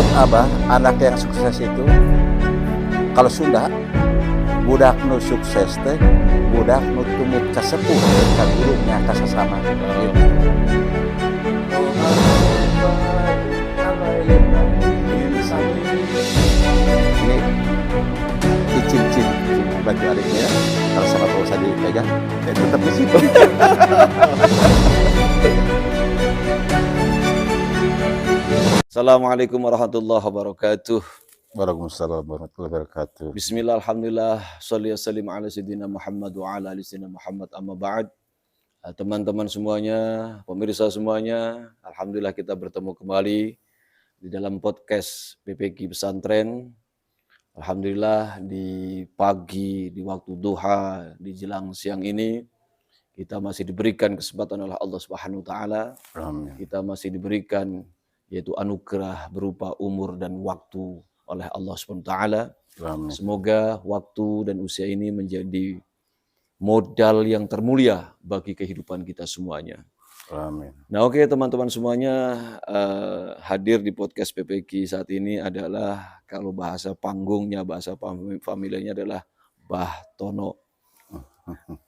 menurut Abah, anak yang sukses itu kalau Sunda, budak nu sukses teh budak nu tumut kasepuh ka gurunya ka sasama gitu. Ini dicin-cin baju adiknya kalau sama Pak Ustadz dipegang ya tetap di situ. Assalamualaikum warahmatullahi wabarakatuh. Waalaikumsalam warahmatullahi wabarakatuh. Bismillah, alhamdulillah, sholli wassalim ala sayyidina Muhammad wa ala ali sayyidina Muhammad, amma ba'd. Teman-teman semuanya, pemirsa semuanya, alhamdulillah kita bertemu kembali di dalam podcast PPQ Pesantren. Alhamdulillah di pagi, di waktu duha, di jelang siang ini kita masih diberikan kesempatan oleh Allah Subhanahu wa taala. Kita masih diberikan yaitu anugerah berupa umur dan waktu oleh Allah SWT. Semoga waktu dan usia ini menjadi modal yang termulia bagi kehidupan kita semuanya. Amin. Nah oke, teman-teman semuanya, hadir di podcast PPQ saat ini adalah, kalau bahasa panggungnya, bahasa familiarnya adalah Bah Tono.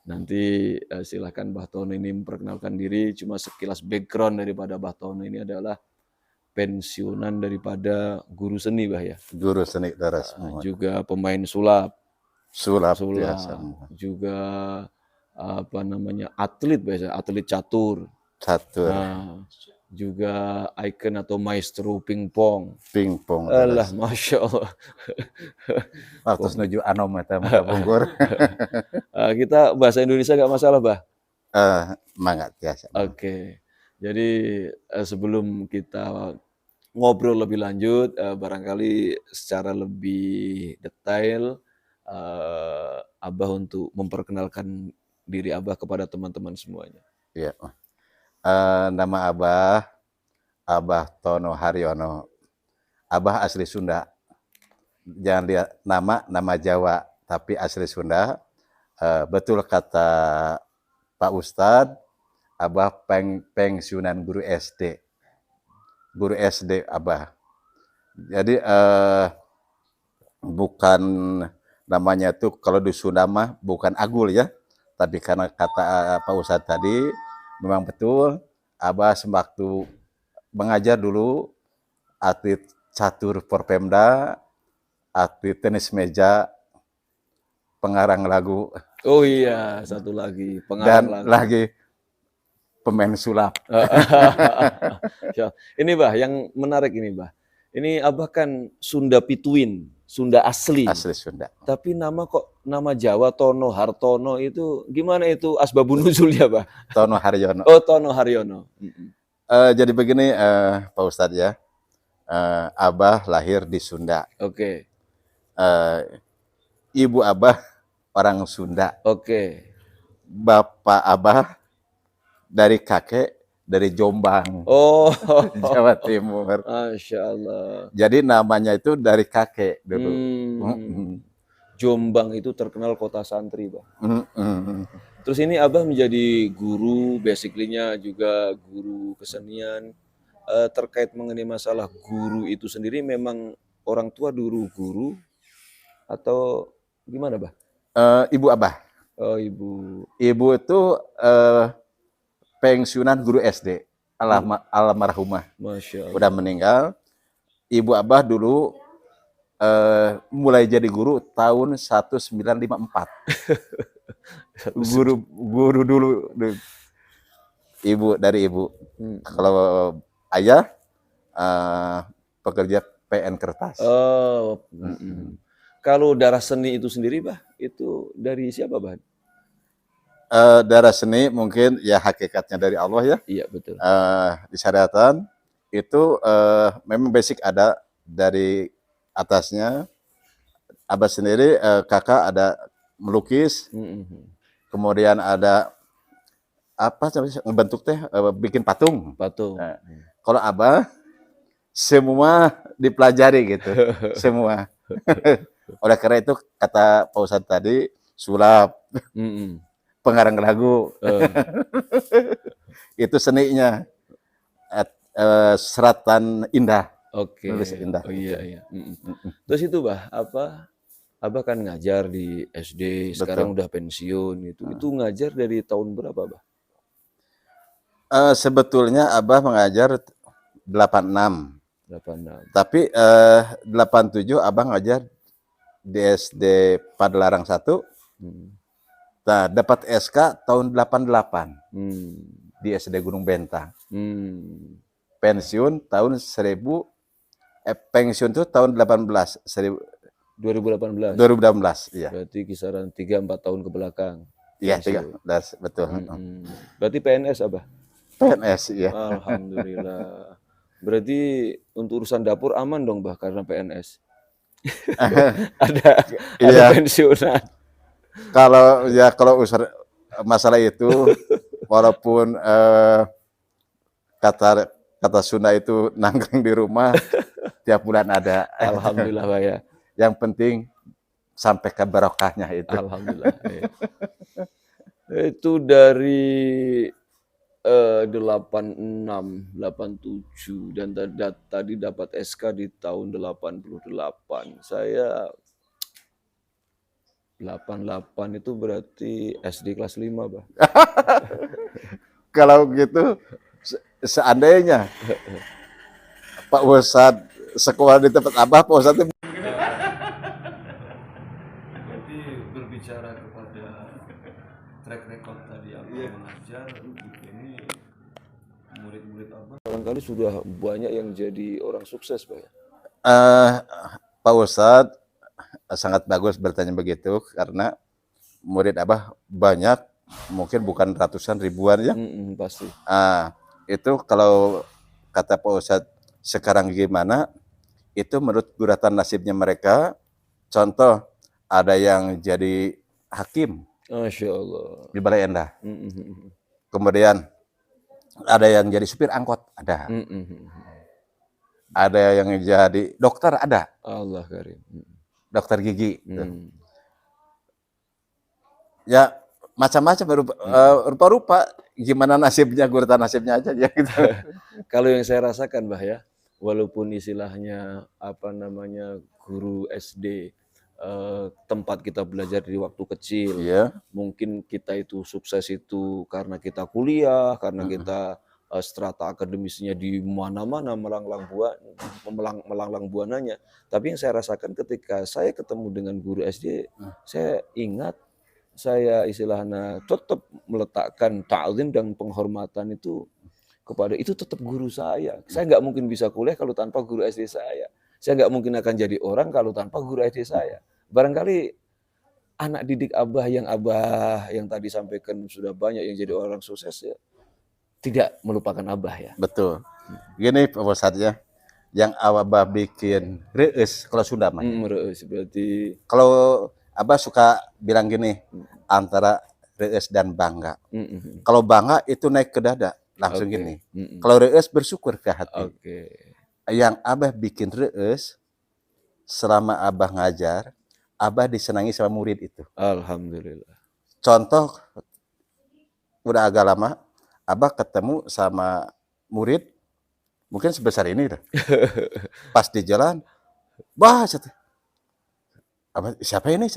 Nanti silahkan Bah Tono ini memperkenalkan diri. Cuma sekilas background daripada Bah Tono ini adalah pensiunan daripada guru seni, Bah ya. Guru seni daras semua. Juga pemain sulap, Biasa. juga atlet biasa, atlet catur. Nah, juga ikon atau maestro pingpong. Alah, masya Allah. Waktu menuju anom eta punggur. Kita bahasa Indonesia nggak masalah, Bah? Mangat biasa. Oke. Jadi sebelum kita ngobrol lebih lanjut, barangkali secara lebih detail, Abah untuk memperkenalkan diri Abah kepada teman-teman semuanya. Iya. Nama Abah Tono Haryono. Abah asli Sunda. Jangan lihat nama Jawa, tapi asli Sunda. Betul kata Pak Ustadz, Abah pensiunan guru SD. Guru SD Abah. Jadi bukan namanya tuh kalau di Sunda mah bukan Agul ya. Tapi karena kata Pak Ustadz tadi, memang betul Abah sewaktu mengajar dulu atlet catur Porpemda, atlet tenis meja, pengarang lagu. Oh iya, satu lagi dan pengarang lagi pemain sulap. Ini Bah, yang menarik ini Bah. Ini Abah kan Sunda Pituin, Sunda asli. Asli Sunda. Tapi nama Jawa Tono Hartono itu gimana itu asbabun nuzulnya, Bah? Tono Haryono. Oh, Tono Haryono. Jadi begini Pak Ustadz ya. Abah lahir di Sunda. Oke. Ibu Abah orang Sunda. Oke. Bapak Abah dari kakek dari Jombang. Oh, Jawa Timur. Masya Allah. Jadi namanya itu dari kakek dulu. Jombang itu terkenal kota santri, Bah. Terus ini Abah menjadi guru, basically-nya juga guru kesenian. Terkait mengenai masalah guru itu sendiri, memang orang tua dulu guru atau gimana, Bah? Ibu Abah. Oh, ibu. Ibu itu pensiunan guru SD, almarhumah. Masya Allah. Udah meninggal. Ibu Abah dulu mulai jadi guru tahun 1954. guru dulu. Dari ibu. Kalau ayah pekerja PN Kertas. Oh. Kalau darah seni itu sendiri, Bah, itu dari siapa, Bah? Darah seni mungkin ya hakikatnya dari Allah ya. Iya, betul. Di syariatan itu memang basic ada dari atasnya. Abah sendiri kakak ada melukis. Kemudian ada apa ngebentuk teh bikin patung. Kalau Abah semua dipelajari gitu. Semua. Oleh karena itu kata Pak Ustadz tadi sulap. Pengarang lagu. Itu seninya. Seratan indah. Oke. menulis indah Oh itu. iya iya. Terus itu Bah, apa, Abah kan ngajar di SD, sekarang Betul. udah pensiun gitu. Itu ngajar dari tahun berapa Bah? Sebetulnya Abah mengajar 86, 86. tapi 87 Abah ngajar di SD Padalarang 1. Hmm. Nah, dapat SK tahun 88 Hmm. di SD Gunung Bentang. Hmm. Pensiun tahun 1000 pensiun tuh tahun 2018. 2018, iya. Berarti kisaran 3-4 tahun ke belakang. Iya, Pensiun. betul. Berarti PNS Abah? PNS, iya. Alhamdulillah. Berarti untuk urusan dapur aman dong Bah karena PNS. ada Iya, pensiunan. kalau masalah itu, walaupun kata kata Sunda itu nangkring di rumah, tiap bulan ada. Alhamdulillah Bah ya. Yang penting sampai ke barokahnya itu. Alhamdulillah. Ya. Itu dari 86, 87 dan tadi dapat SK di tahun 88. Saya 88 itu berarti SD kelas 5, Bah. Kalau gitu, seandainya Pak Ustadz sekolah di tempat Abah, Pak Ustadz Berarti berbicara kepada track record tadi Abah mengajar, ini murid-murid Abah barangkali sudah banyak yang jadi orang sukses, Pak ya? Pak Ustadz sangat bagus bertanya begitu, karena murid Abah banyak, mungkin bukan ratusan, ribuan ya. Pasti. Itu kalau kata Pak Ustadz sekarang gimana, itu menurut guratan nasibnya mereka. Contoh, ada yang jadi hakim Masya Allah. di Balai Endah. Kemudian ada yang jadi supir angkot, ada. Ada yang jadi dokter, ada. Allah karim. Dokter gigi. Ya macam-macam, rupa-rupa. Gimana nasibnya, guratan nasibnya aja ya gitu. Kalau yang saya rasakan, Bah ya, walaupun istilahnya apa namanya guru SD, tempat kita belajar di waktu kecil, mungkin kita itu sukses itu karena kita kuliah, karena kita strata akademisnya di mana-mana melanglang buananya. Tapi yang saya rasakan ketika saya ketemu dengan guru SD, saya ingat, saya istilahnya tetap meletakkan ta'zim dan penghormatan itu kepada itu tetap guru saya. Saya nggak mungkin bisa kuliah kalau tanpa guru SD saya. Saya nggak mungkin akan jadi orang kalau tanpa guru SD saya. Barangkali anak didik Abah yang tadi sampaikan sudah banyak yang jadi orang sukses ya, tidak melupakan Abah ya. Betul. Gini Pak Ustadz ya, yang Abah bikin reus kalau Sunda mah. Reus berarti. Kalau Abah suka bilang gini, antara reus dan bangga. Kalau bangga itu naik ke dada, langsung gini. Kalau reus bersyukur ke hati. Yang Abah bikin reus, selama Abah ngajar, Abah disenangi sama murid itu. Alhamdulillah. Contoh, udah agak lama, Abah ketemu sama murid, mungkin sebesar ini dah. Pas di jalan, bah, siapa ini?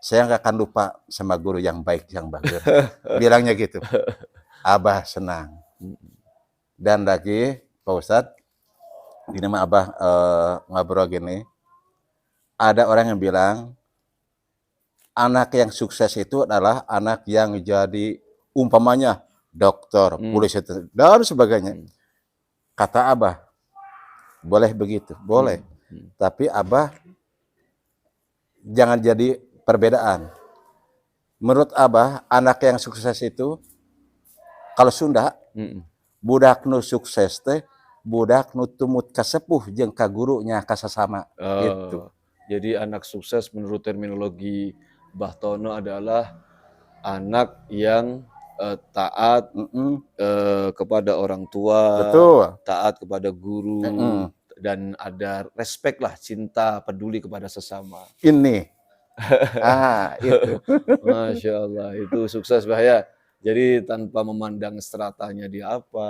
Saya nggak akan lupa sama guru yang baik, yang bagus. Bilangnya gitu. Abah senang. Dan lagi, Pak Ustadz, ini mah Abah ngobrol gini, ada orang yang bilang, anak yang sukses itu adalah anak yang jadi umpamanya dokter, polisi, dan sebagainya. Kata Abah, boleh begitu, boleh. Tapi Abah jangan jadi perbedaan. Menurut Abah, anak yang sukses itu, kalau Sunda, budak nu sukses teh, budak nu tumut kasepuh jeung ka gurunya kasasama. Gitu. Jadi anak sukses menurut terminologi Bah Tono adalah anak yang taat kepada orang tua, taat kepada guru, dan ada respect lah, cinta, peduli kepada sesama. Ini. Itu. Masya Allah, itu sukses Bah ya. Jadi tanpa memandang stratanya dia apa,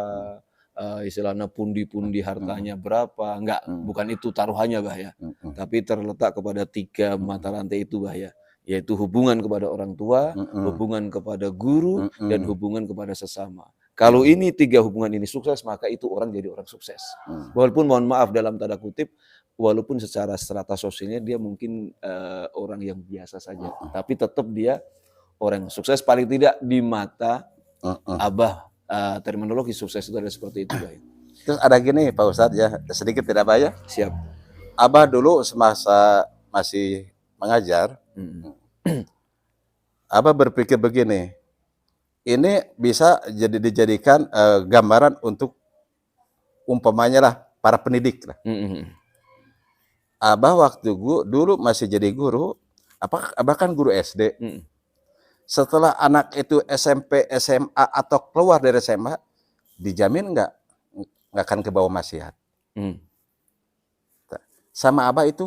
istilahnya pundi-pundi hartanya berapa, enggak, bukan itu taruhannya bah ya. Tapi terletak kepada 3 mata rantai itu bah ya, yaitu hubungan kepada orang tua, hubungan kepada guru, dan hubungan kepada sesama. Kalau ini 3 hubungan ini sukses, maka itu orang jadi orang sukses. Walaupun mohon maaf dalam tanda kutip, walaupun secara strata sosialnya dia mungkin orang yang biasa saja, tapi tetap dia orang yang sukses, paling tidak di mata Abah. Terminologi sukses itu ada seperti itu, Bah. Terus ada gini Pak Ustadz ya, sedikit tidak apa ya. Siap. Abah dulu semasa masih mengajar, Abah berpikir begini, ini bisa dijadikan gambaran untuk umpamanya lah para pendidik lah. Abah waktu dulu masih jadi guru, Abah kan guru SD. Setelah anak itu SMP, SMA atau keluar dari SMA, dijamin nggak akan ke bawah maksiat. Sama Abah itu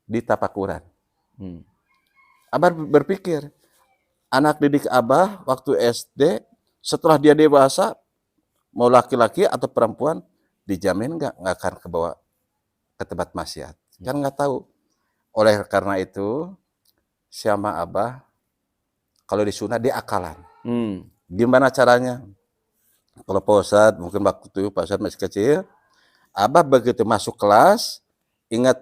di tapakuran. Abah berpikir, anak didik Abah waktu SD, setelah dia dewasa, mau laki-laki atau perempuan, dijamin nggak akan ke bawah ke tempat maksiat. Kan nggak tahu. Oleh karena itu, sama Abah, kalau di sunat dia akalan. Gimana caranya? Kalau Pak Ustadz, mungkin waktu itu Pak Ustadz masih kecil, Abah begitu masuk kelas, ingat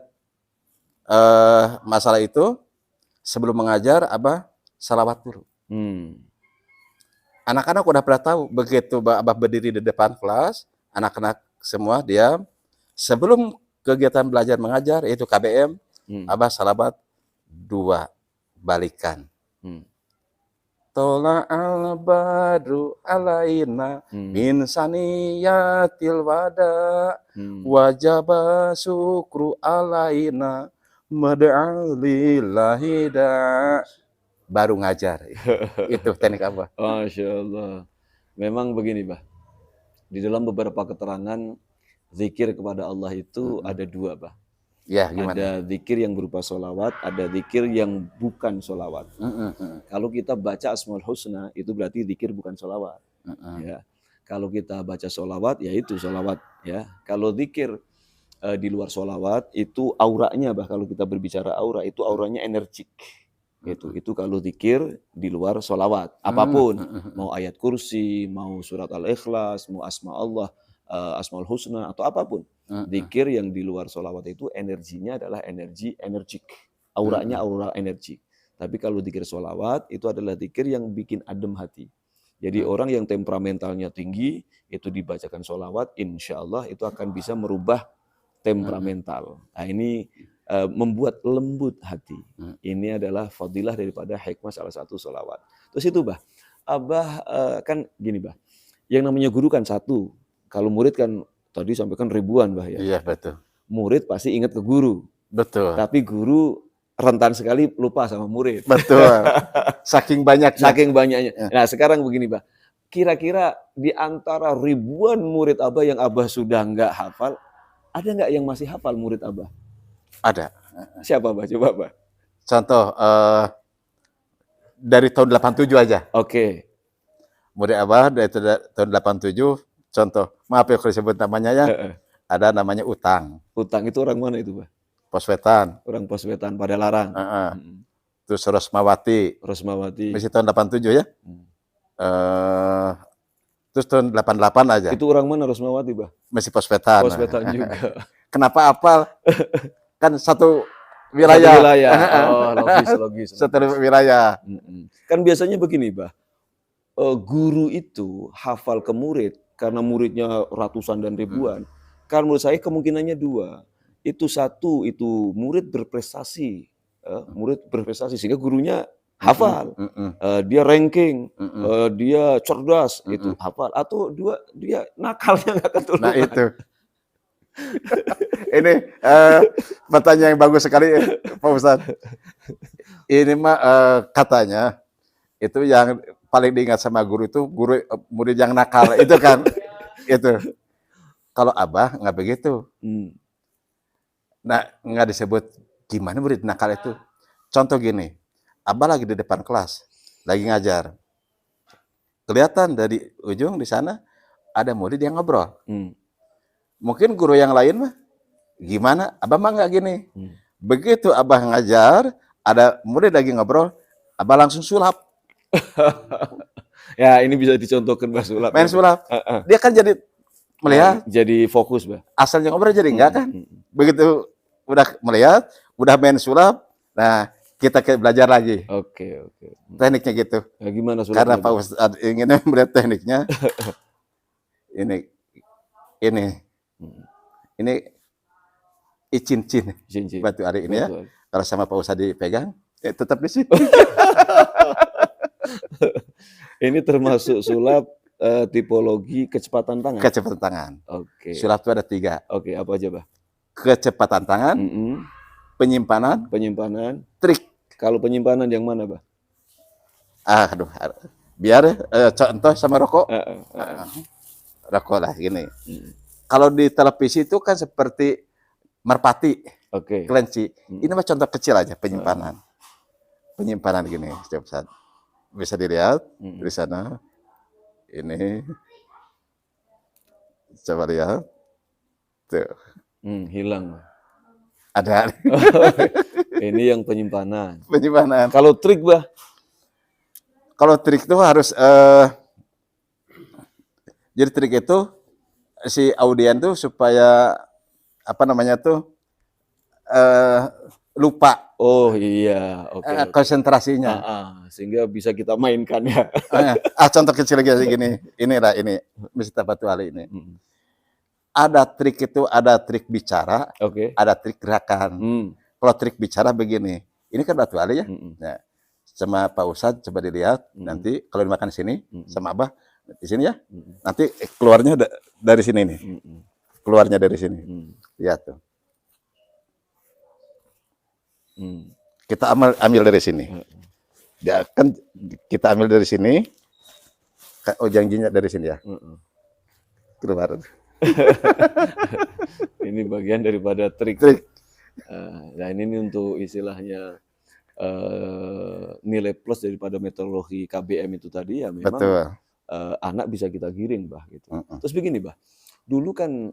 masalah itu, sebelum mengajar, Abah salawat dulu. Anak-anak udah pernah tahu, begitu Abah berdiri di depan kelas, anak-anak semua diam. Sebelum kegiatan belajar mengajar, yaitu KBM, Abah salawat 2, balikan. Tola'al badru alaina min saniyatil wada wajaba syukru alaina mad'alillahi da. Baru ngajar. Itu teknik Abah. Masya Allah. Memang begini, Bah. Di dalam beberapa keterangan, zikir kepada Allah itu ada 2, Bah. Ya, gimana? Ada zikir yang berupa sholawat, ada zikir yang bukan sholawat. Kalau kita baca Asmaul Husna, itu berarti zikir bukan sholawat. Ya. Kalau kita baca sholawat, ya itu sholawat. Ya. Kalau zikir di luar sholawat, itu auranya, bah kalau kita berbicara aura, itu auranya energik. Itu kalau zikir di luar sholawat. Apapun, mau ayat kursi, mau surat Al-Ikhlas, mau Asma Allah, Asmaul Husna, atau apapun. Zikir yang di luar sholawat itu energinya adalah energi energik. Auranya aura energi. Tapi kalau zikir sholawat itu adalah zikir yang bikin adem hati. Jadi orang yang temperamentalnya tinggi, itu dibacakan sholawat, insya Allah itu akan bisa merubah temperamental. Nah ini membuat lembut hati. Ini adalah fadilah daripada hikmah salah satu sholawat. Terus itu bah, Abah kan gini bah, yang namanya guru kan satu. Kalau murid kan tadi sampaikan ribuan bah ya. Iya betul. Murid pasti ingat ke guru. Betul. Tapi guru rentan sekali lupa sama murid. Betul. Saking banyaknya. Saking banyaknya. Nah sekarang begini bah, kira-kira di antara ribuan murid Abah yang Abah sudah nggak hafal, ada nggak yang masih hafal murid Abah? Ada. Siapa bah? Coba bah. Contoh dari tahun 87 aja. Oke. Murid Abah dari tahun 87. Contoh, maaf ya kalau disebut namanya ya, ada namanya Utang. Utang itu orang mana itu, Bah? Poswetan. Orang Poswetan pada Larang. Terus Rosmawati. Rosmawati. Masih tahun 87 ya. Terus tahun 88 aja. Itu orang mana Rosmawati, Bah? Masih Poswetan. Poswetan juga. Kenapa apal? Kan satu wilayah. Satu wilayah. Oh, logis. Satu wilayah. Kan biasanya begini, Bah. Guru itu hafal ke murid, karena muridnya ratusan dan ribuan, karena menurut saya kemungkinannya 2. Itu satu, itu murid berprestasi, sehingga gurunya hafal, dia ranking, dia cerdas, itu hafal. Atau 2, dia nakalnya nggak ketularan. Nah itu. Ini pertanyaan yang bagus sekali Pak Ustadz. Ini mah katanya itu yang paling diingat sama guru itu murid yang nakal itu kan. Itu. Kalau Abah nggak begitu. Nah, nggak disebut gimana murid nakal itu. Contoh gini, Abah lagi di depan kelas, lagi ngajar. Kelihatan dari ujung di sana ada murid yang ngobrol. Hmm. Mungkin guru yang lain mah gimana? Abah mah nggak gini. Hmm. Begitu Abah ngajar, ada murid lagi ngobrol, Abah langsung sulap, Ya, ini bisa dicontohkan Bah sulap. main Ya. sulap. Heeh. Dia kan jadi melihat, Jadi fokus Bah. asalnya ngobrol jadi enggak kan? Hmm. Begitu udah melihat, udah main sulap, nah kita belajar lagi. Oke. Tekniknya gitu. Ya, gimana Karena sulapnya Pak Bah? Ustadz ingin melihat tekniknya, ini Hmm. ini icin-cin Cincin. batu ari ini ya. Betul. Kalau sama Pak Ustadz dipegang, tetap di sini. Ini termasuk sulap tipologi kecepatan tangan. Kecepatan tangan. Oke. Sulap itu ada 3. Oke, apa aja Bah? Kecepatan tangan, Mm-mm. penyimpanan, Penyimpanan. trik. Kalau penyimpanan yang mana Bah? Aduh, biar contoh sama rokok. Heeh. Rokok lah gini. Hmm. Kalau di televisi itu kan seperti merpati, Oke. kelinci. Hmm. Ini mah contoh kecil aja penyimpanan. Penyimpanan gini setiap saat. Bisa dilihat Hmm. di sana. Ini coba lihat. Tuh, Hilang. ada Ini yang penyimpanan. penyimpanan. Kalau trik Bah? Kalau trik itu harus jadi trik itu si audien tuh supaya apa namanya tuh lupa Oh iya, oke. konsentrasinya. Sehingga bisa kita mainkan ya. Contoh kecil lagi gini. Inilah ini Mister Batu Ali ini. Hmm. Ada trik itu, ada trik bicara, Oke. ada trik gerakan. Hmm. Kalau trik bicara begini, ini kan Batu Ali ya. Hmm. Nah, sama Pak Ustadz coba dilihat Hmm. nanti kalau dimakan di sini sama Abah di sini ya. Hmm. Nanti keluarnya dari sini nih. Hmm. Keluarnya dari sini. Hmm. Lihat tuh. Hmm. Kita ambil dari sini. Ya kan kita ambil dari sini. Oh janjinya dari sini ya. Hmm. Keluar. Ini bagian daripada trik. Trik. Nah ini untuk istilahnya nilai plus daripada metodologi KBM itu tadi ya memang Betul. Anak bisa kita giring Bah gitu. Terus begini Bah, dulu kan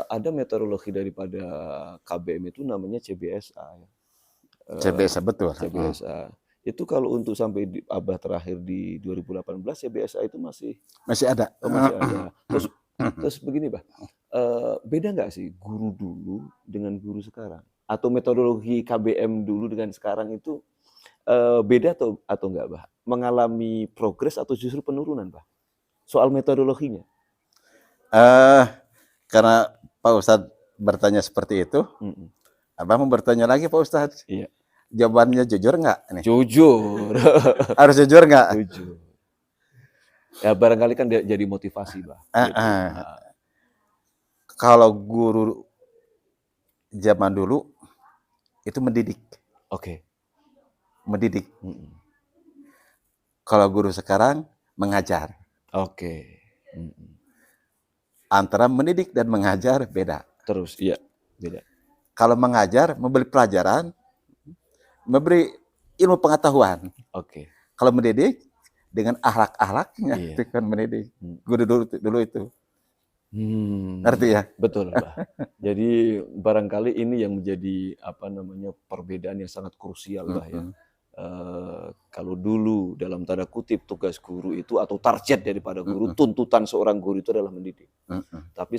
ada metodologi daripada KBM itu namanya CBSA ya. CBSA betul. CBSA. Itu kalau untuk sampai Abah terakhir di 2018 CBSA itu masih ada. masih ada. Terus begini Bah, beda nggak sih guru dulu dengan guru sekarang? Atau metodologi KBM dulu dengan sekarang itu beda atau enggak Bah? Mengalami progres atau justru penurunan Bah? Soal metodologinya. Karena Pak Ustadz bertanya seperti itu, Abah mau bertanya lagi Pak Ustadz. Iya. Jawabannya jujur nggak? Jujur. Harus jujur nggak? Jujur. Ya barangkali kan jadi motivasi Bah. Gitu. Kalau guru zaman dulu itu mendidik. Oke. Mendidik. Kalau guru sekarang mengajar. Oke. Antara mendidik dan mengajar beda. Terus, iya, beda. Kalau mengajar, memberi pelajaran, memberi ilmu pengetahuan. Oke. Kalau mendidik, dengan akhlak-akhlaknya, Iya. itu kan mendidik. Guru dulu itu. Ngerti ya? Betul, Bah. Jadi barangkali ini yang menjadi perbedaan yang sangat krusial, Bah ya. Kalau dulu dalam tanda kutip tugas guru itu atau target daripada guru, tuntutan seorang guru itu adalah mendidik. Tapi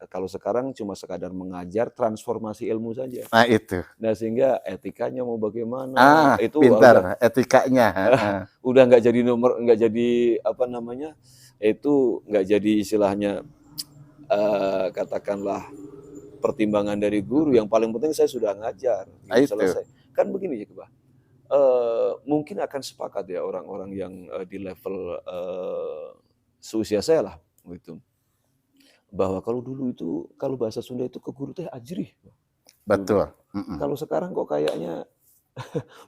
kalau sekarang cuma sekadar mengajar transformasi ilmu saja. Nah itu. Nah sehingga etikanya mau bagaimana? Itu pintar etikanya. Udah nggak jadi itu nggak jadi istilahnya katakanlah pertimbangan dari guru. Yang paling penting saya sudah ngajar, selesai. Kan begini ya, Bah. Mungkin akan sepakat ya orang-orang yang di level seusia saya lah, gitu. Bahwa kalau dulu itu, kalau bahasa Sunda itu ke guru teh ajrih. Betul. Kalau sekarang kok kayaknya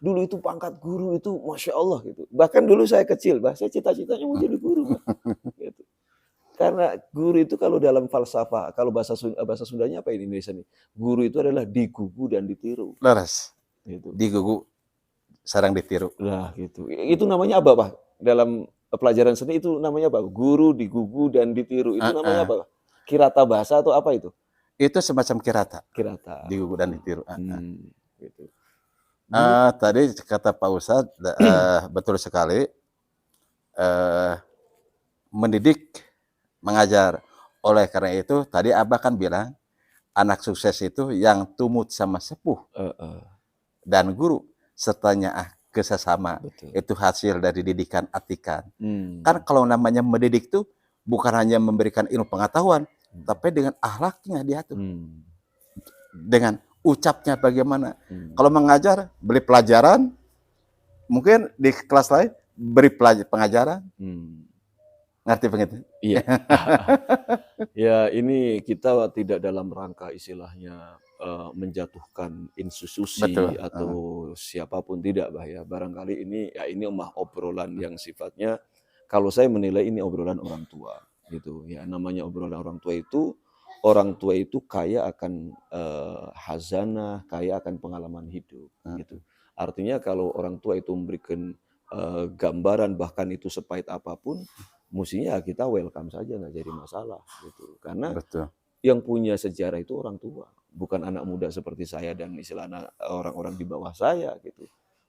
dulu itu pangkat guru itu Masya Allah gitu. Bahkan dulu saya kecil, saya cita-citanya mau jadi guru. Gitu. Karena guru itu kalau dalam falsafah, kalau bahasa Sundanya apa ini Indonesia nih? Guru itu adalah digugu dan ditiru. Leres. Gitu. Digugu, sarang ditiru. Nah gitu. Itu namanya apa Pak? Dalam pelajaran seni itu namanya apa? Guru digugu dan ditiru. Itu namanya Heeh. apa? Kirata bahasa atau apa itu? Itu semacam kirata, Kirata. digugu dan ditiru. Gitu. Dulu Tadi kata Pak Ustadz, betul sekali, eh, mendidik, mengajar. Oleh karena itu, tadi Abah kan bilang, anak sukses itu yang tumut sama sepuh heeh, dan guru, sertanya ke sesama. betul. Itu hasil dari didikan atikan. Hmm. Kan kalau namanya mendidik itu bukan hanya memberikan ilmu pengetahuan, tapi dengan akhlaknya diatur. Hmm. Dengan ucapnya bagaimana. Hmm. Kalau mengajar, beri pelajaran, mungkin di kelas lain beri pengajaran. Ngerti begitu? Iya. Ya, ini kita tidak dalam rangka istilahnya menjatuhkan institusi Betul. atau siapapun, tidak, Bah ya. Barangkali ini ya ini mah obrolan yang sifatnya, kalau saya menilai ini obrolan orang tua gitu ya. Namanya obrolan orang tua itu kaya akan hazanah, kaya akan pengalaman hidup gitu. Artinya kalau orang tua itu memberikan gambaran bahkan itu sepahit apapun, mestinya kita welcome saja, nggak jadi masalah gitu. Karena Betul. yang punya sejarah itu orang tua, bukan anak muda seperti saya dan istilahnya orang-orang di bawah saya gitu.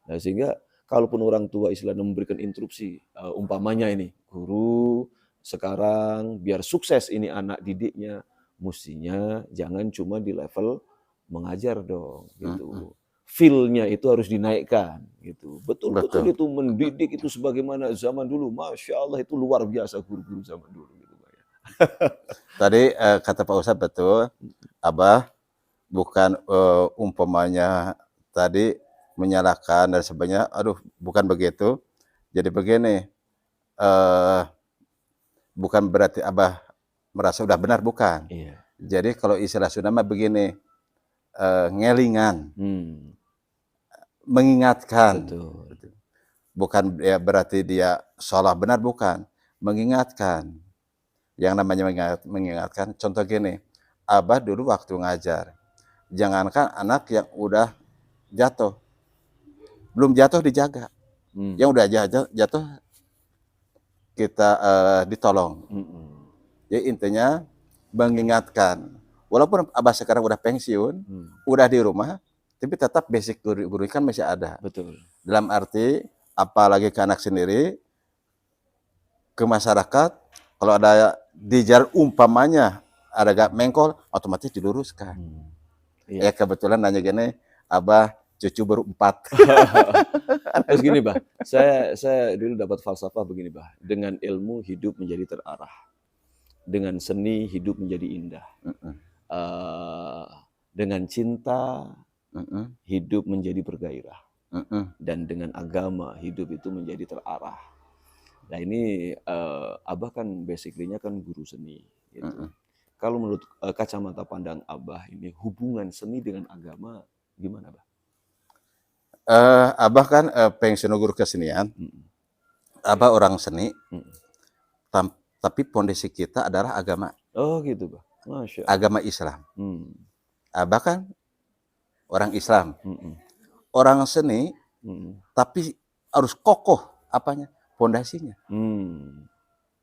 Nah, sehingga kalaupun orang tua istilahnya memberikan instruksi, umpamanya ini guru sekarang biar sukses ini anak didiknya, mestinya jangan cuma di level mengajar dong gitu. Feel-nya itu harus dinaikkan gitu. Betul-betul itu mendidik itu sebagaimana zaman dulu. Masya Allah itu luar biasa guru-guru zaman dulu gitu, Pak ya. Tadi kata Pak Ustadz betul, Abah bukan umpamanya tadi menyalahkan dan sebagainya. Aduh, bukan begitu. Jadi begini, bukan berarti Abah merasa udah benar, bukan. Iya. Jadi kalau istilah Sunda mah begini, ngelingan, mengingatkan. Betul. Bukan ya berarti dia salah benar, bukan. Mengingatkan. Yang namanya mengingatkan, contoh gini, Abah dulu waktu ngajar, jangankan anak yang udah jatuh, belum jatuh dijaga, yang udah jatuh kita ditolong. Jadi intinya mengingatkan, walaupun Abah sekarang udah pensiun, udah di rumah, tapi tetap basic guru kan masih ada. Betul. Dalam arti, apalagi ke anak sendiri, ke masyarakat, kalau ada di jalan umpamanya ada gak mengkol, otomatis diluruskan. Ya kebetulan nanya gini, Abah cucu baru 4. Terus gini, Bah, saya dulu dapat falsafah begini, Bah, dengan ilmu hidup menjadi terarah, dengan seni hidup menjadi indah, dengan cinta hidup menjadi bergairah, dan dengan agama hidup itu menjadi terarah. Nah ini Abah kan basically-nya kan guru seni gitu. Kalau menurut kacamata pandang Abah ini hubungan seni dengan agama gimana, Bah? Abah kan pensiun guru kesenian. Abah orang seni. Tapi fondasi kita adalah agama. Oh gitu, Bah. Masya Allah. Agama Islam. Abah kan orang Islam. Orang seni, tapi harus kokoh apanya? Fondasinya.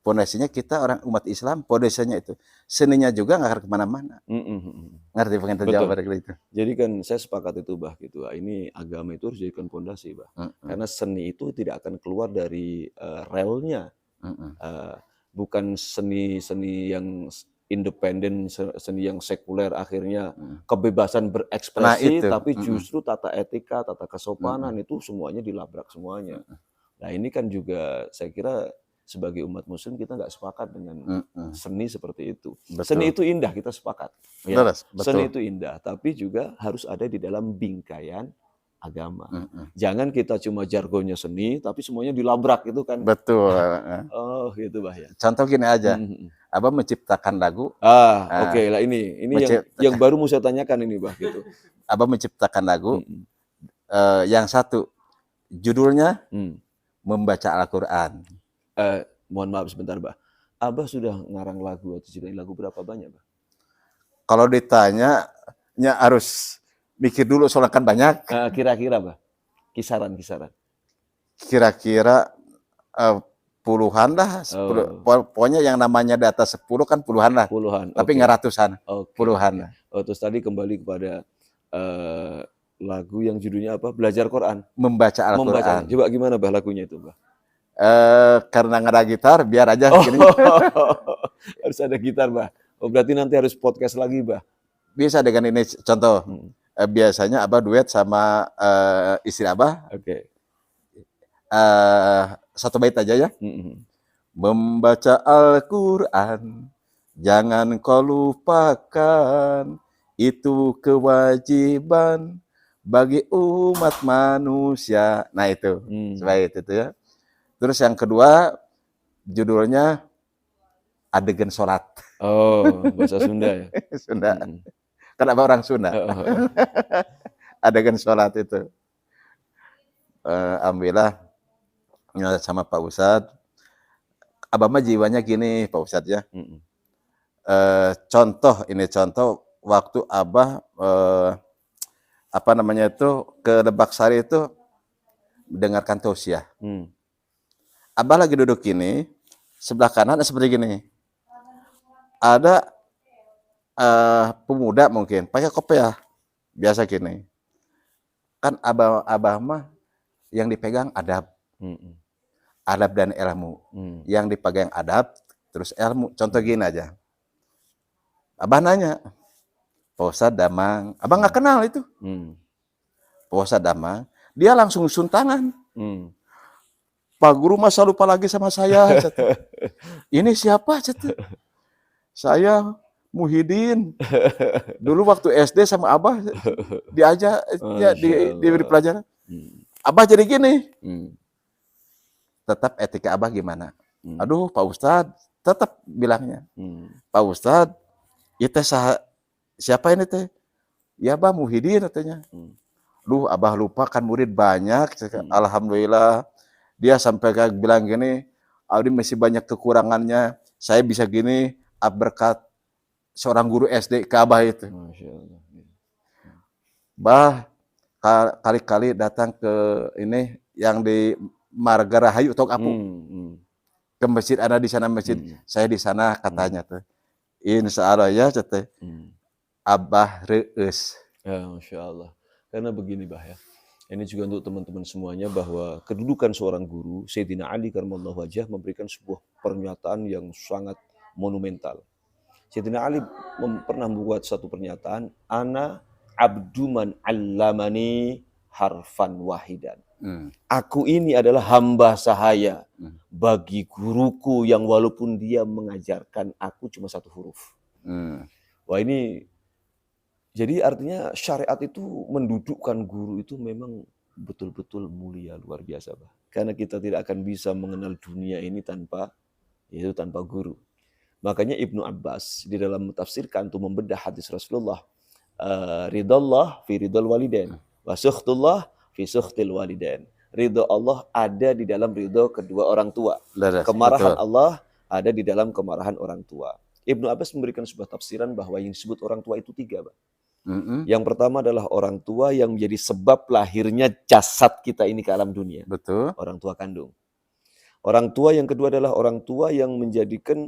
Fondasinya kita orang umat Islam, fondasinya itu. Seninya juga nggak akan kemana-mana. Ngerti pengen terjawab itu. Jadi kan saya sepakat itu, Bah, gitu. Ini agama itu harus dijadikan fondasi, Bah. Karena seni itu tidak akan keluar dari relnya. Bukan seni yang independen, seni yang sekuler, akhirnya kebebasan berekspresi, tapi justru tata etika, tata kesopanan itu semuanya dilabrak semuanya. Nah ini kan juga saya kira sebagai umat muslim kita nggak sepakat dengan seni seperti itu. Betul. Seni itu indah, kita sepakat. Ya. Betul. Seni itu indah, tapi juga harus ada di dalam bingkaian agama. Jangan kita cuma jargonnya seni, tapi semuanya dilabrak itu kan. Betul. Oh gitu, Bah ya. Contoh gini aja, Abah menciptakan lagu. Oke lah ini yang baru mau saya tanyakan ini, Bah gitu. Abah menciptakan lagu, yang satu judulnya membaca Al-Quran. Mohon maaf sebentar, Bah. Abah sudah ngarang lagu atau ciptain lagu berapa banyak, Bah? Kalau ditanya, harus mikir dulu soalnya kan banyak. Kira-kira, Bah, kisaran. Kira-kira puluhan lah, Oh, pokoknya yang namanya di atas 10 kan puluhan lah, puluhan. tapi Oke. nggak ratusan, Oke. puluhan Oke. lah. Oh, terus tadi kembali kepada lagu yang judulnya apa? Belajar Quran. Membaca Membacanya. Al-Quran. Coba gimana Bah lagunya itu, Bah? Karena nggak ada gitar, biar aja Oh, gini. harus ada gitar, Bah. Oh, berarti nanti harus podcast lagi, Bah. Bisa dengan ini contoh. Hmm. Biasanya Abah duet sama istri Abah, Oke. satu bait aja ya. Hmm. Membaca Al-Quran, jangan kau lupakan, itu kewajiban bagi umat manusia. Nah itu, sebaik itu ya. Terus yang kedua, judulnya Adegan Sholat. Oh, bahasa Sunda ya? Sunda. Kan Abah orang Sunda. Adegan sholat itu. Alhamdulillah sama Pak Ustadz. Abah mah jiwanya gini Pak Ustadz ya. Contoh waktu Abah apa namanya itu ke Lebak Sari itu mendengarkan tausiah. Abah lagi duduk gini, sebelah kanan seperti gini. Ada pemuda mungkin pakai kopiah biasa gini. Kan abah mah yang dipegang adab, adab dan ilmu. Yang dipegang adab terus ilmu. Contoh gini aja. Abah nanya, Pak Ustadz Damang, abah nggak kenal itu. Pak Ustadz Damang, dia langsung sun tangan. Pak Guru masa lupa lagi sama saya. Ini siapa? Saya Muhyiddin. Dulu waktu SD sama Abah diajak ya, diberi pelajaran. Abah jadi gini. Tetap etika Abah gimana? Aduh Pak Ustadz, tetap bilangnya. Pak Ustadz, itu siapa ini teh? Ya Abah Muhyiddin katanya. Duh Abah lupa kan murid banyak. Alhamdulillah. Dia sampai bilang gini, Aldi masih banyak kekurangannya. Saya bisa gini, berkat seorang guru SD ke Abah itu. Masya Allah. Bah, kali-kali datang ke ini yang di Marga Rahayu, Tok Apu. Ke masjid, ada di sana masjid. Saya di sana katanya tuh. Insya Allah ya, Abah reus. Ya, Masya Allah. Karena begini Bah ya. Ini juga untuk teman-teman semuanya bahwa kedudukan seorang guru, Sayyidina Ali karramallahu wajhah memberikan sebuah pernyataan yang sangat monumental. Sayyidina Ali pernah membuat satu pernyataan, ana abduman allamani harfan wahidan. Aku ini adalah hamba sahaya bagi guruku yang walaupun dia mengajarkan aku cuma satu huruf. Wah ini, jadi artinya syariat itu mendudukkan guru itu memang betul-betul mulia, luar biasa Bah. Karena kita tidak akan bisa mengenal dunia ini tanpa guru. Makanya Ibnu Abbas di dalam mentafsirkan untuk membedah hadis Rasulullah, ridallah fi ridal walidain wa sukhtullah fi sukhtil walidain. Ridho Allah ada di dalam ridho kedua orang tua. Kemarahan Allah ada di dalam kemarahan orang tua. Ibnu Abbas memberikan sebuah tafsiran bahwa yang disebut orang tua itu tiga, Pak. Yang pertama adalah orang tua yang menjadi sebab lahirnya jasad kita ini ke alam dunia. Betul. Orang tua kandung. Orang tua yang kedua adalah orang tua yang menjadikan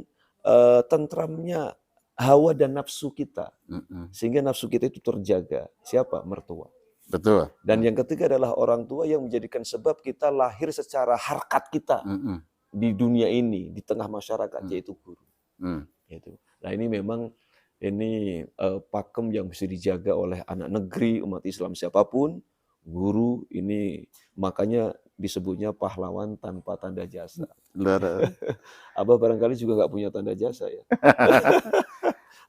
tentramnya hawa dan nafsu kita. Sehingga nafsu kita itu terjaga. Siapa? Mertua. Betul. Dan yang ketiga adalah orang tua yang menjadikan sebab kita lahir secara harkat kita di dunia ini, di tengah masyarakat, yaitu guru. Gitu. Nah ini memang pakem yang bisa dijaga oleh anak negeri, umat Islam siapapun, guru ini makanya disebutnya pahlawan tanpa tanda jasa. Abah barangkali juga nggak punya tanda jasa ya.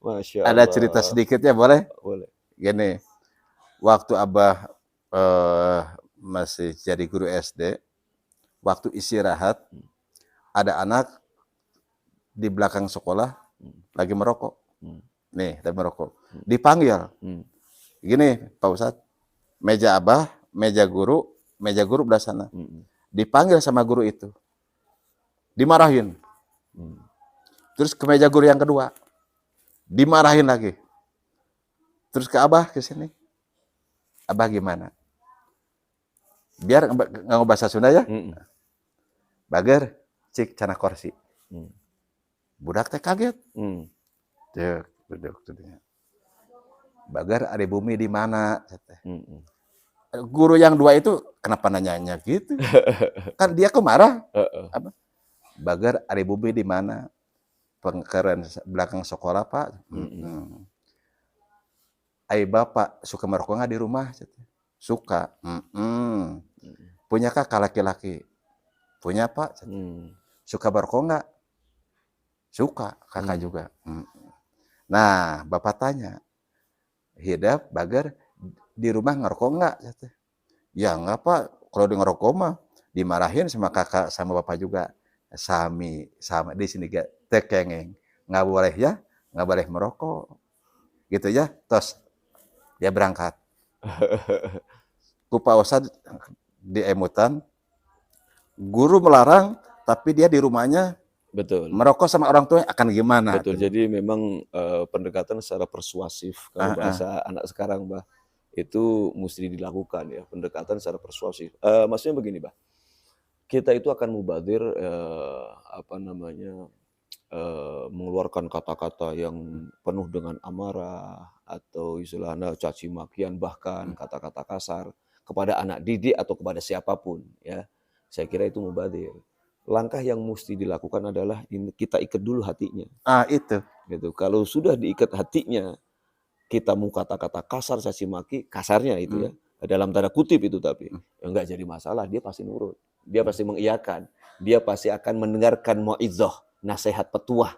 Masya Allah. Ada cerita sedikit ya, boleh? Boleh. Gini, waktu Abah masih jadi guru SD, waktu istirahat, ada anak di belakang sekolah lagi merokok. Nih, lagi merokok. Dipanggil. Gini, Pak Ustadz, meja Abah, meja guru belah sana. Dipanggil sama guru itu. Dimarahin. Terus ke meja guru yang kedua. Dimarahin lagi. Terus ke Abah ke sini. Abah gimana? Biar nggak bahasa Sunda ya. Bager, cik cana kursi. Hmm. Budak teh kaget. Hmm. Cek, duduk. Bagar ada bumi di mana? Hmm. Guru yang dua itu kenapa nanyanya gitu? Kan dia kemarah. Apa? Bagar ada bumi di mana? Pengkeren belakang sekolah Pak. Ai bapak suka merokok nggak di rumah? Suka. Punya kakak laki-laki? Punya Pak. Suka merokok nggak? Suka. Kakak juga. Nah, bapak tanya, Hidap, Bagar di rumah ngerokok nggak? Ya nggak Pak. Kalau di ngerokok mah dimarahin sama kakak sama bapak juga. Sama di sini gak tekengeng. Nggak boleh ya, nggak boleh merokok. Gitu ya. Terus dia berangkat. Ku Pak Ustad di emutan, guru melarang, tapi dia di rumahnya Betul. merokok sama orang tua akan gimana? Betul. Tuh? Jadi memang pendekatan secara persuasif kalau bahasa anak sekarang, Bah, itu mesti dilakukan ya, pendekatan secara persuasif. Maksudnya begini, Bah. Kita itu akan mubadir mengeluarkan kata-kata yang penuh dengan amarah atau istilahnya caci makian, bahkan kata-kata kasar kepada anak didik atau kepada siapapun ya. Saya kira itu mubadir. Langkah yang mesti dilakukan adalah kita ikat dulu hatinya. Itu. Gitu. Kalau sudah diikat hatinya, kita mau kata-kata kasar, caci maki, kasarnya itu ya, dalam tanda kutip itu tapi enggak jadi masalah, dia pasti nurut, dia pasti mengiyakan, dia pasti akan mendengarkan mauizah, nasihat petuah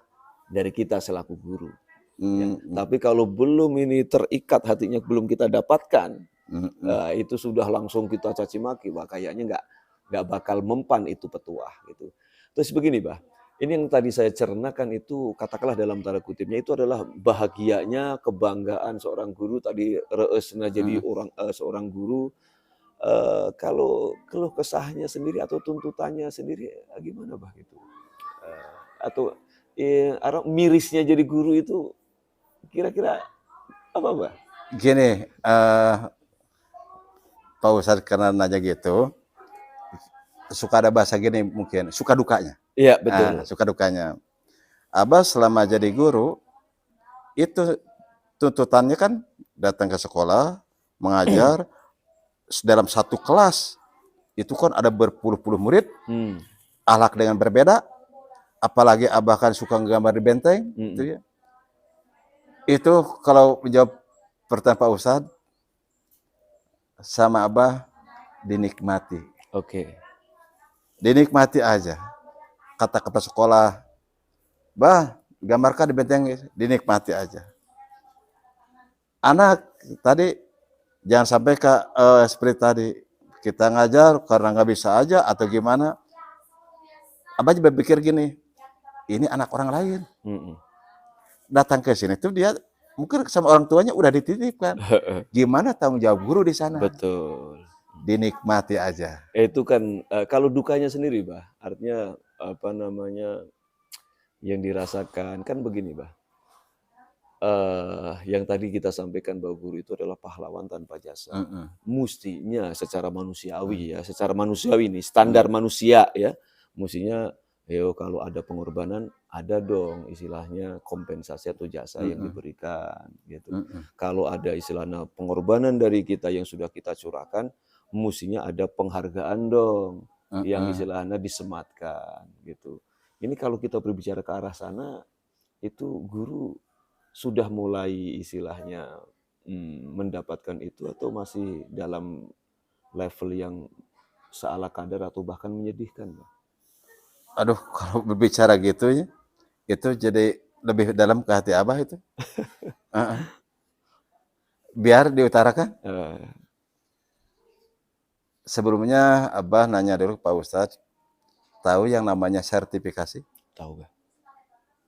dari kita selaku guru. Ya. Tapi kalau belum ini terikat hatinya, belum kita dapatkan, itu sudah langsung kita caci maki, wah kayaknya nggak bakal mempan itu petuah gitu. Terus begini, Bah. Ini yang tadi saya cernakan itu katakanlah dalam tanda kutipnya itu adalah bahagianya, kebanggaan seorang guru tadi reesnya jadi seorang guru. Kalau keluh kesahnya sendiri atau tuntutannya sendiri gimana Bah gitu? Atau mirisnya jadi guru itu kira-kira apa Bah? Gini, Pak Ustadz karena nanya gitu, suka ada bahasa gini mungkin, suka dukanya. Iya betul. Suka dukanya. Abah selama jadi guru, itu tuntutannya kan datang ke sekolah, mengajar, dalam satu kelas, itu kan ada berpuluh-puluh murid, akhlak dengan berbeda, apalagi Abah kan suka nggambar di benteng, gitu ya. Itu kalau menjawab pertanyaan Pak Ustadz, sama Abah dinikmati. Oke. Dinikmati aja. Kata-kata sekolah, Bah, gambarkan di benteng, dinikmati aja. Anak tadi jangan sampai seperti tadi kita ngajar karena nggak bisa aja atau gimana. Abah juga berpikir gini, ini anak orang lain. Datang ke sini tuh dia mungkin sama orang tuanya udah dititipkan. Gimana tanggung jawab guru di sana? Betul. Dinikmati aja. Itu kan kalau dukanya sendiri, Bah. Artinya yang dirasakan kan begini, Bah. Yang tadi kita sampaikan bahwa guru itu adalah pahlawan tanpa jasa. Mestinya secara manusiawi ya, secara manusiawi nih, standar manusia ya. Mestinya kalau ada pengorbanan, ada dong istilahnya kompensasi atau jasa yang diberikan gitu. Kalau ada istilahnya pengorbanan dari kita yang sudah kita curahkan, mestinya ada penghargaan dong yang istilahnya disematkan gitu. Ini kalau kita berbicara ke arah sana, itu guru sudah mulai istilahnya mendapatkan itu atau masih dalam level yang seala kadar atau bahkan menyedihkan? Aduh, kalau berbicara gitu ya, itu jadi lebih dalam ke hati Abah itu. Biar diutarakan. Sebelumnya Abah nanya dulu Pak Ustadz, tahu yang namanya sertifikasi? Tahu gak?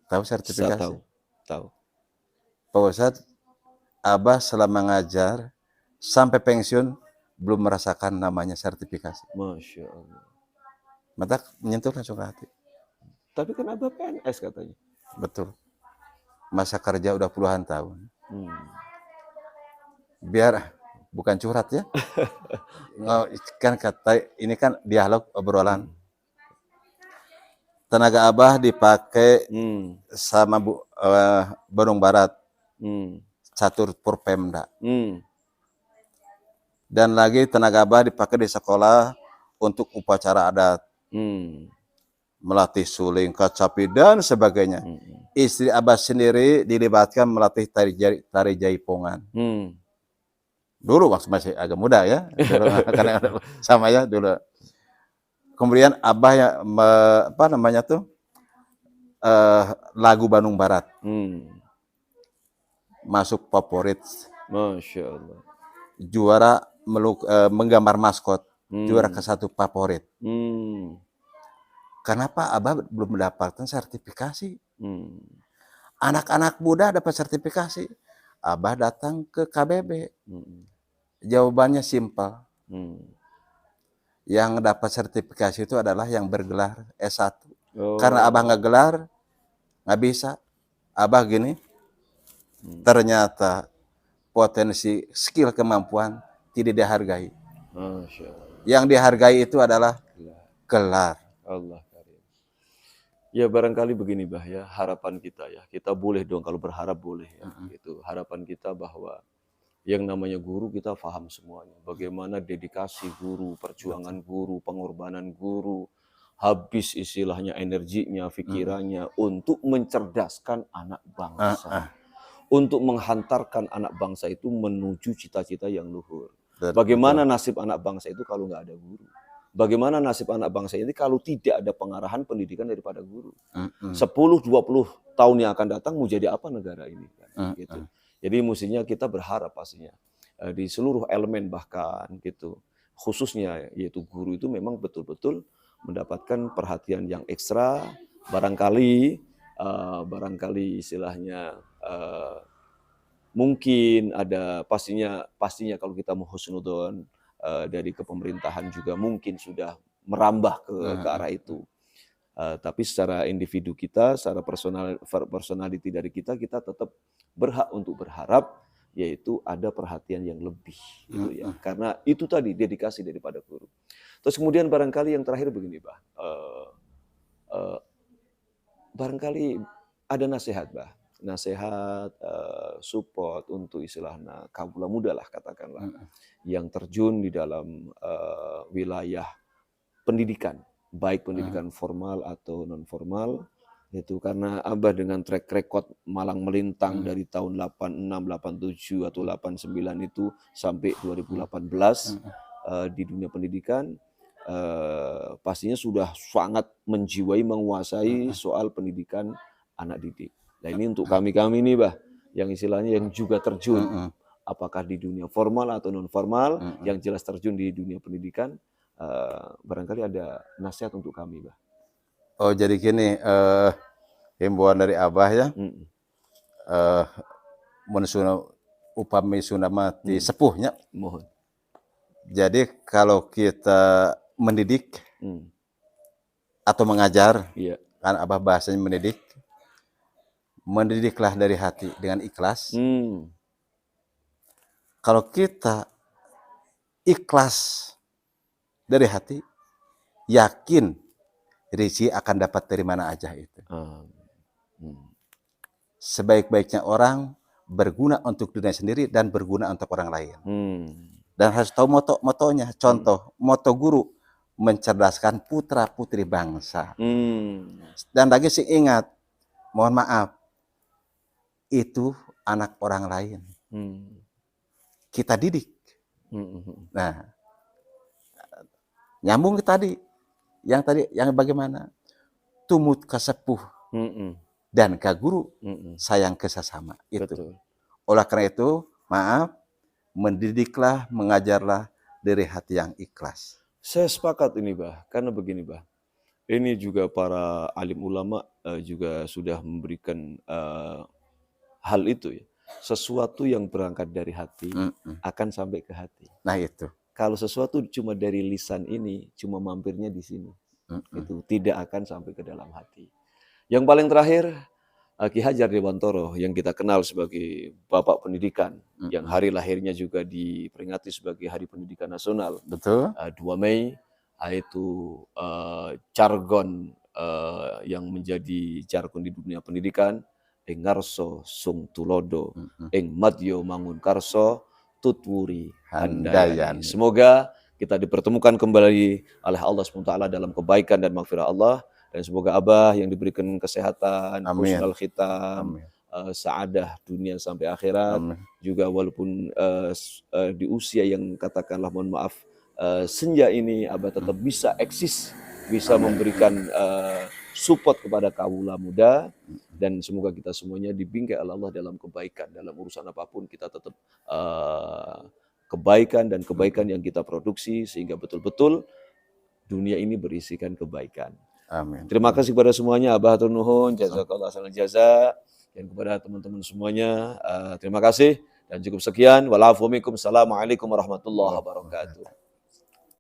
Tahu sertifikasi? Tahu. Pak Ustadz, Abah selama ngajar sampai pensiun belum merasakan namanya sertifikasi. Masya Allah. Mata menyentuh langsung ke hati. Tapi kan Abah PNS katanya. Betul. Masa kerja udah puluhan tahun. Biar bukan curhat ya. Kan kata ini kan dialog obrolan. tenaga Abah dipakai Hmm. sama Bandung Barat, Hmm. catur Purpemda. Hmm. Dan lagi tenaga Abah dipakai di sekolah untuk upacara adat, Hmm. melatih suling, kacapi, dan sebagainya. Hmm. Istri Abah sendiri dilibatkan melatih tari jaipongan. Hmm. Dulu masih agak muda ya, dulu karena sama ya dulu. Kemudian Abah yang apa namanya tuh lagu Bandung Barat Hmm. masuk favorit, Masya Allah. juara menggambar maskot, juara Hmm. ke-1 favorit. Hmm. Kenapa Abah belum mendapatkan sertifikasi? Hmm. Anak-anak muda dapat sertifikasi. Abah datang ke KBB. Hmm. Jawabannya simpel. Hmm. Yang dapat sertifikasi itu adalah yang bergelar S1. Karena Abah Oh. nggak gelar, nggak bisa. Abah gini, ternyata potensi skill kemampuan tidak dihargai. Masya Allah. Yang dihargai itu adalah Gelar. gelar. Allah karim. Ya barangkali begini bah ya, harapan kita ya, kita boleh dong kalau berharap boleh ya, gitu. Harapan kita bahwa yang namanya guru kita paham semuanya. Bagaimana dedikasi guru, perjuangan guru, pengorbanan guru, habis istilahnya energinya, pikirannya untuk mencerdaskan anak bangsa. Untuk menghantarkan anak bangsa itu menuju cita-cita yang luhur. Bagaimana nasib anak bangsa itu kalau nggak ada guru? Bagaimana nasib anak bangsa ini kalau tidak ada pengarahan pendidikan daripada guru? 10-20 tahun yang akan datang mau jadi apa negara ini? Gitu. Jadi mestinya kita berharap pastinya di seluruh elemen bahkan gitu, khususnya yaitu guru itu memang betul-betul mendapatkan perhatian yang ekstra. Barangkali istilahnya mungkin ada pastinya kalau kita mau husnudon dari kepemerintahan juga mungkin sudah merambah ke arah itu. Tapi secara individu kita, secara personality dari kita tetap berhak untuk berharap yaitu ada perhatian yang lebih gitu ya. Karena itu tadi dedikasi daripada guru. Terus kemudian barangkali yang terakhir begini, Bah. Barangkali ada nasihat, Bah. Nasihat support untuk istilahnya kaula muda lah katakanlah yang terjun di dalam wilayah pendidikan, baik pendidikan formal atau non formal, itu karena Abah dengan track record malang melintang dari tahun 86, 87 atau 89 itu sampai 2018 di dunia pendidikan, pastinya sudah sangat menjiwai, menguasai soal pendidikan anak didik. Nah ini untuk kami nih Bah, yang istilahnya yang juga terjun, apakah di dunia formal atau non formal, yang jelas terjun di dunia pendidikan, barangkali ada nasihat untuk kami, Bah. Oh jadi gini, himbauan dari Abah ya, menusuna upami suna mati sepuhnya. Mohon. Jadi kalau kita mendidik atau mengajar, Iya. kan Abah bahasanya mendidik, mendidiklah dari hati dengan ikhlas. Kalau kita ikhlas dari hati, yakin rezeki akan dapat dari mana aja itu. Sebaik-baiknya orang berguna untuk dirinya sendiri dan berguna untuk orang lain. Dan harus tahu motonya. Contoh, moto guru mencerdaskan putra putri bangsa. Dan lagi sih ingat, mohon maaf, itu anak orang lain. Kita didik. Nah, nyambung ke tadi, yang bagaimana? Tumut ke sepuh dan ke guru, sayang ke sesama. Itu. Betul. Oleh karena itu, maaf, mendidiklah, mengajarlah dari hati yang ikhlas. Saya sepakat ini, Bah. Karena begini, Bah. Ini juga para alim ulama juga sudah memberikan hal itu ya. Sesuatu yang berangkat dari hati akan sampai ke hati. Nah itu. Kalau sesuatu cuma dari lisan ini, cuma mampirnya di sini. Itu tidak akan sampai ke dalam hati. Yang paling terakhir, Ki Hajar Dewantoro yang kita kenal sebagai Bapak Pendidikan, yang hari lahirnya juga diperingati sebagai Hari Pendidikan Nasional. Betul. 2 Mei, itu jargon yang menjadi jargon di dunia pendidikan, ing ngarso sung tulodo, ing madyo mangun karso tutwuri handayani. Handayani. Semoga kita dipertemukan kembali oleh Allah SWT dalam kebaikan dan maghfirah Allah, dan semoga Abah yang diberikan kesehatan, Amin. husnul khitam, Amin. saadah dunia sampai akhirat, Amin. juga walaupun di usia yang katakanlah mohon maaf senja ini, Abah tetap bisa eksis, bisa memberikan support kepada kaula muda, dan semoga kita semuanya dibingkai oleh Allah dalam kebaikan, dalam urusan apapun kita tetap kebaikan dan kebaikan yang kita produksi, sehingga betul-betul dunia ini berisikan kebaikan. Amin. Terima kasih kepada semuanya, Abah hatur nuhun, jazakallah khairan jaza, dan kepada teman-teman semuanya terima kasih, dan cukup sekian. Assalamualaikum warahmatullahi wabarakatuh.